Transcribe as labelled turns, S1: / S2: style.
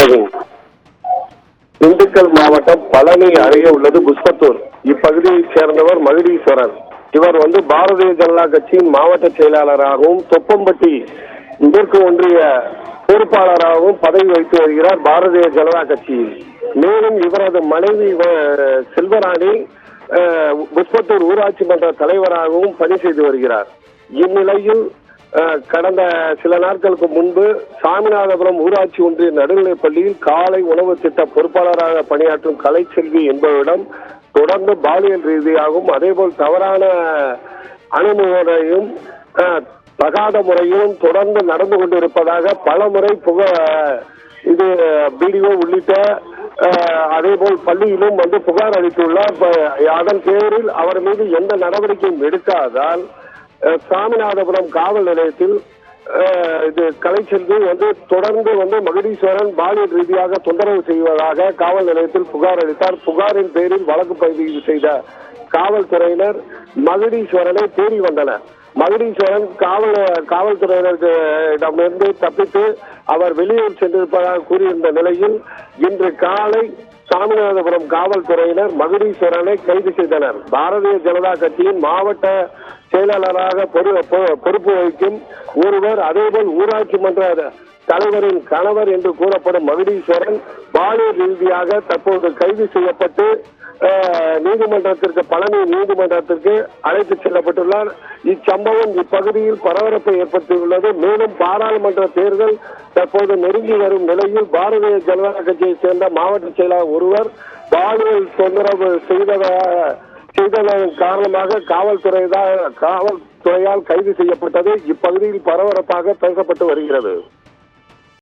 S1: ஜெய்ஹிந்த். திண்டுக்கல் மாவட்டம் பழனி அருகே உள்ளது குஸ்பத்தூர். இப்பகுதியைச் சேர்ந்தவர் மகுடீஸ்வரன். இவர் பாரதிய ஜனதா கட்சியின் மாவட்ட செயலாளராகவும் தொப்பம்பட்டி மேற்கு ஒன்றிய பொறுப்பாளராகவும் பதவி வகித்து வருகிறார் பாரதிய ஜனதா கட்சியில். மேலும் இவரது மனைவி செல்வராணி குஸ்பத்தூர் ஊராட்சி மன்ற தலைவராகவும் பணி செய்து வருகிறார். இந்நிலையில் கடந்த சில நாட்களுக்கு முன்பு சாமிநாதபுரம் ஊராட்சி ஒன்றிய நடுநிலைப் பள்ளியில் காலை உணவு திட்ட பொறுப்பாளராக பணியாற்றும் கலைச்செல்வி என்பவரிடம் தொடர்ந்து பாலியல் ரீதியாகவும் அதேபோல் தவறான அணுகுமுறையும் தகாத முறையும் தொடர்ந்து நடந்து கொண்டிருப்பதாக பல முறை இது பிடிஓ உள்ளிட்ட அதேபோல் பள்ளியிலும் புகார் அளித்துள்ளார். அதன் பேரில் அவர் மீது எந்த நடவடிக்கையும் எடுக்காதால் சாமிநாதபுரம் காவல் நிலையத்தில் இது கலைச்செல்வி தொடர்ந்து மகுடீஸ்வரன் பாலியல் ரீதியாக தொந்தரவு செய்வதாக காவல் நிலையத்தில் புகார் அளித்தார். புகாரின் பேரில் வழக்கு பதிவு செய்த காவல்துறையினர் மகுடீஸ்வரனை தேடி வந்தனர். மகுடீஸ்வரன் காவல்துறையினரிடமிருந்து தப்பித்து அவர் வெளியூர் சென்றிருப்பதாக கூறியிருந்த நிலையில் இன்று காலை சாமிநாதபுரம் காவல்துறையினர் மகுடீஸ்வரனை கைது செய்தனர். பாரதிய ஜனதா கட்சியின் மாவட்ட செயலாளராக பொறுப்பு வகிக்கும் ஒருவர், அதேபோல் ஊராட்சி மன்ற தலைவரின் கணவர் என்று கூறப்படும் மகுடீஸ்வரன் பாலியல் ரீதியாக தற்போது கைது செய்யப்பட்டு பழனி நீதிமன்றத்திற்கு அழைத்து செல்லப்பட்டுள்ளார். இச்சம்பவம் இப்பகுதியில் பரபரப்பை ஏற்படுத்தியுள்ளது. மேலும் பாராளுமன்ற தேர்தல் தற்போது நெருங்கி வரும் நிலையில் பாரதிய ஜனதா கட்சியை சேர்ந்த மாவட்ட செயலாளர் ஒருவர் பாலியல் தொந்தரவு செய்ததன் காரணமாக காவல்துறையால் கைது செய்யப்பட்டது இப்பகுதியில் பரபரப்பாக பேசப்பட்டு வருகிறது.